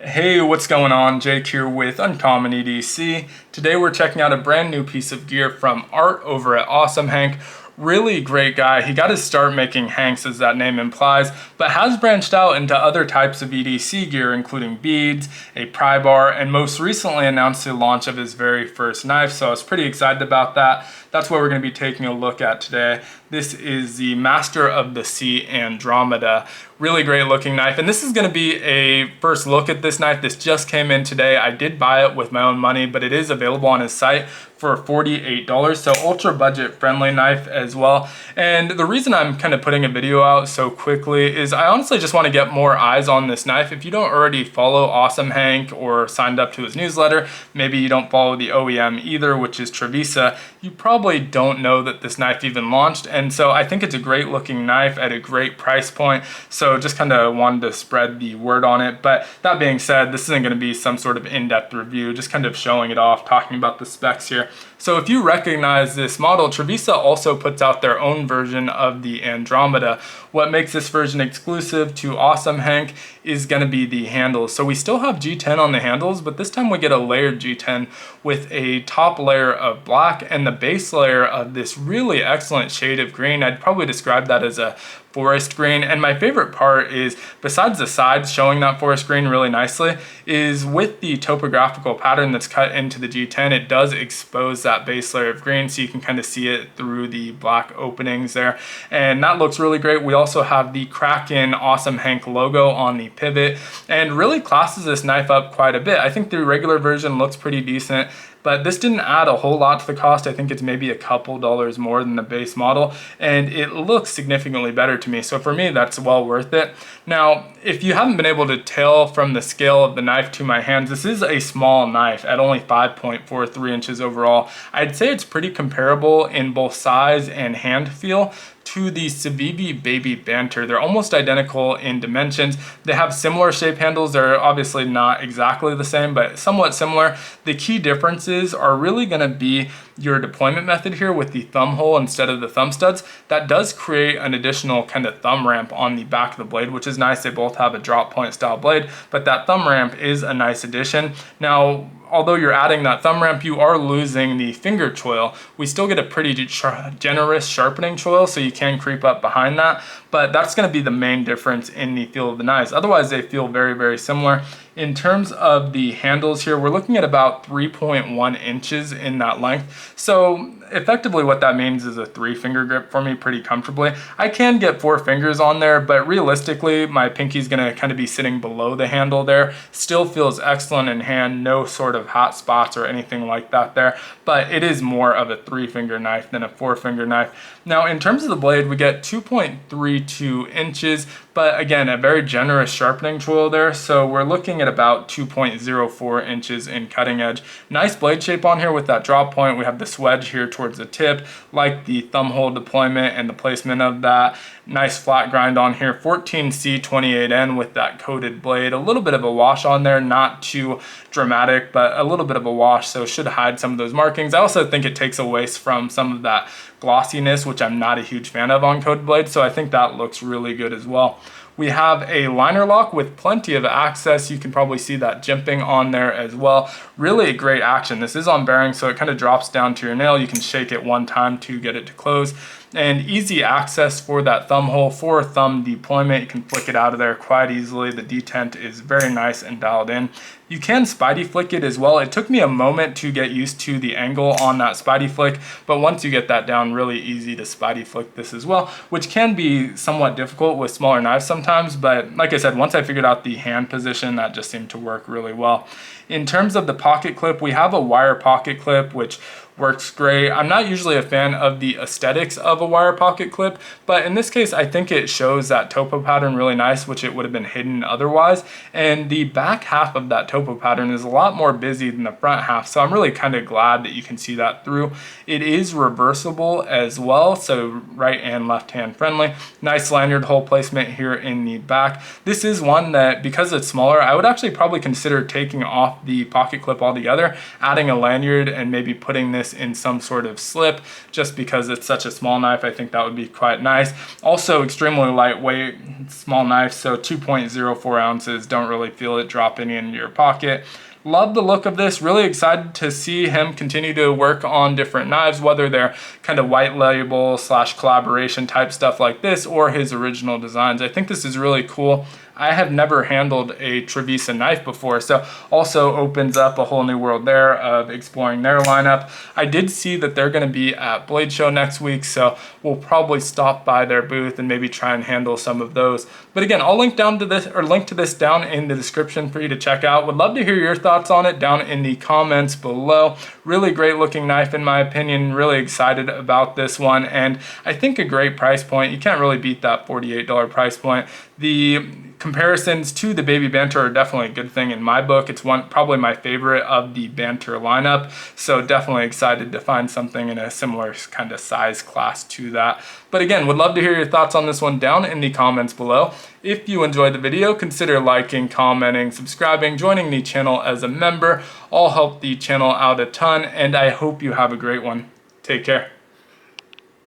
Hey, what's going on? Jake here with Uncommon EDC. Today we're checking out a brand new piece of gear from Art over at Awesome Hank. Really great guy. He got his start making Hanks, as that name implies, but has branched out into other types of EDC gear, including beads, a pry bar, and most recently announced the launch of his very first knife, so I was pretty excited about that. That's what we're going to be taking a look at today. This is the Master of the Sea Andromeda. Really great looking knife, and this is going to be a first look at this knife. This just came in today. I did buy it with my own money, but it is available on his site for $48, so ultra budget friendly knife as well. And the reason I'm kind of putting a video out so quickly is I honestly just want to get more eyes on this knife. If you don't already follow Awesome Hank or signed up to his newsletter, maybe you don't follow the OEM either, which is Travisa, you probably don't know that this knife even launched. And so I think it's a great looking knife at a great price point. So just kind of wanted to spread the word on it. But that being said, this isn't going to be some sort of in-depth review, just kind of showing it off, talking about the specs here. So if you recognize this model, Travisa also puts out their own version of the Andromeda. What makes this version exclusive to Awesome Hank is going to be the handles. So we still have G10 on the handles, but this time we get a layered G10 with a top layer of black and the base layer of this really excellent shade of green. I'd probably describe that as a forest green. And my favorite part is, besides the sides showing that forest green really nicely, is with the topographical pattern that's cut into the G10, it does expose that base layer of green, so you can kind of see it through the black openings there. And that looks really great. We also have the Kraken Awesome Hank logo on the pivot, and really classes this knife up quite a bit. I think the regular version looks pretty decent, but this didn't add a whole lot to the cost. I think it's maybe a couple dollars more than the base model, and it looks significantly better to me. So for me, that's well worth it. Now, if you haven't been able to tell from the scale of the knife to my hands, this is a small knife at only 5.43 inches overall. I'd say it's pretty comparable in both size and hand feel to the Civivi Baby Banter. They're almost identical in dimensions. They have similar shape handles. They're obviously not exactly the same, but somewhat similar. The key differences are really going to be your deployment method here with the thumb hole instead of the thumb studs. That does create an additional kind of thumb ramp on the back of the blade, which is nice. They both have a drop point style blade, but that thumb ramp is a nice addition. Now, although you're adding that thumb ramp, you are losing the finger choil. We still get a pretty generous sharpening choil, so you can creep up behind that, but that's going to be the main difference in the feel of the knives. Otherwise, they feel very, very similar. In terms of the handles here, we're looking at about 3.1 inches in that length. So effectively what that means is a 3-finger grip for me pretty comfortably. I can get 4 fingers on there, but realistically, my pinky's gonna kind of be sitting below the handle there. Still feels excellent in hand, no sort of hot spots or anything like that there, but it is more of a 3-finger knife than a 4-finger knife. Now, in terms of the blade, we get 2.32 inches, but again, a very generous sharpening choil there. So we're looking at about 2.04 inches in cutting edge. Nice blade shape on here with that drop point. We have this wedge here towards the tip, like the thumb hole deployment and the placement of that. Nice flat grind on here, 14C28N with that coated blade. A little bit of a wash on there, not too dramatic, but a little bit of a wash, so should hide some of those markings. I also think it takes away from some of that glossiness, which I'm not a huge fan of on coated blades, so I think that looks really good as well. We have a liner lock with plenty of access. You can probably see that jimping on there as well. Really a great action. This is on bearing, so it kind of drops down to your nail. You can shake it one time to get it to close. And easy access for that thumb hole for thumb deployment. You can flick it out of there quite easily. The detent is very nice and dialed in. You can spidey flick it as well. It took me a moment to get used to the angle on that spidey flick, but once you get that down, really easy to spidey flick this as well, which can be somewhat difficult with smaller knives sometimes, but like I said, once I figured out the hand position, that just seemed to work really well. In terms of the pocket clip, we have a wire pocket clip, which works great. I'm not usually a fan of the aesthetics of a wire pocket clip, but in this case, I think it shows that topo pattern really nice, which it would have been hidden otherwise. And the back half of that topo pattern is a lot more busy than the front half, so I'm really kind of glad that you can see that through. It is reversible as well, so right and left hand friendly. Nice lanyard hole placement here in the back. This is one that, because it's smaller, I would actually probably consider taking off the pocket clip altogether, adding a lanyard and maybe putting this this in some sort of slip, just because it's such a small knife. I think that would be quite nice. Also extremely lightweight, small knife, so 2.04 ounces, don't really feel it dropping in your pocket. Love the look of this. Really excited to see him continue to work on different knives, whether they're kind of white label / collaboration type stuff like this or his original designs. I think this is really cool. I have never handled a Travisa knife before, so also opens up a whole new world there of exploring their lineup. I did see that they're going to be at Blade Show next week, so we'll probably stop by their booth and maybe try and handle some of those. But again, I'll link to this down in the description for you to check out. Would love to hear your thoughts on it down in the comments below. Really great looking knife in my opinion. Really excited about this one, and I think a great price point. You can't really beat that $48 price point. The comparisons to the Baby Banter are definitely a good thing in my book. It's probably my favorite of the Banter lineup, so definitely excited to find something in a similar kind of size class to that. But again, would love to hear your thoughts on this one down in the comments below. If you enjoyed the video, consider liking, commenting, subscribing, joining the channel as a member. All help the channel out a ton, and I hope you have a great one. Take care.